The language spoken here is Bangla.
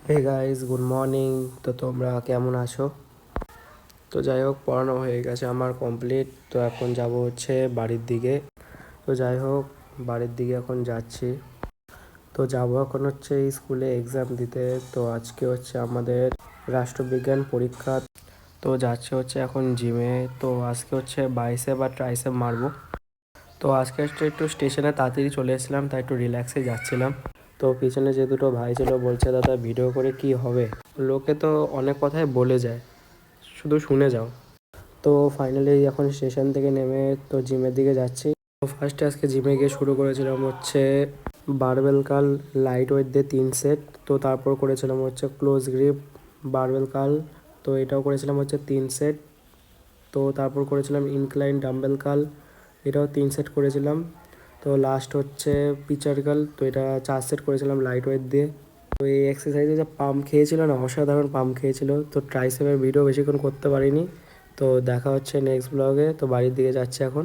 Hey guys, good morning. তো তোমরা কেমন আছো? তো যাই হোক, পড়ানো হয়ে গেছে আমার কমপ্লিট। তো এখন যাব হচ্ছে বাড়ির দিকে। তো যাই হোক, বাড়ির দিকে এখন যাচ্ছি। তো যাব এখন হচ্ছে স্কুলে এক্সাম দিতে। তো আজকে হচ্ছে আমাদের রাষ্ট্রবিজ্ঞান পরীক্ষা। তো যাচ্ছে হচ্ছে এখন জিমে। তো আজকে হচ্ছে বাইসেপ আর ট্রাইসেপ মারবো। তো আজকে হচ্ছে একটু স্টেশনে তাড়াতাড়ি চলে এসেছিলাম, তাই একটু রিল্যাক্সে যাচ্ছিলাম। তো পিছনে যে দুটো ভাই ছিল বলছে, দাদা ভিডিও করে কি হবে? লোকে তো অনেক কথাই বলে যায়, শুধু শুনে যাও। তো ফাইনালি এখন স্টেশন থেকে নেমে তো জিমের দিকে যাচ্ছি। তো ফার্স্টে আজকে জিমে গিয়ে শুরু করেছিলাম হচ্ছে বারবেল কাল লাইট ওয়েট দিয়ে 3 সেট। তো তারপর করেছিলাম হচ্ছে ক্লোজ গ্রিপ বারবেল কাল। তো এটাও করেছিলাম হচ্ছে 3 সেট। তো তারপর করেছিলাম ইনক্লাইন ডাম্বেল কাল, এটাও 3 সেট করেছিলাম। তো লাস্ট হচ্ছে পিচার কাল, তো এটা 4 সেট করেছিলাম লাইট ওয়েট দিয়ে। তো এই এক্সারসাইজে যে পাম্প খেয়েছিল না, অসাধারণ পাম্প খেয়েছিল। তো ট্রাইসেপের ভিডিও বেশিক্ষণ করতে পারিনি। তো দেখা হচ্ছে নেক্সট ব্লগে। তো বাড়ির দিকে যাচ্ছে এখন।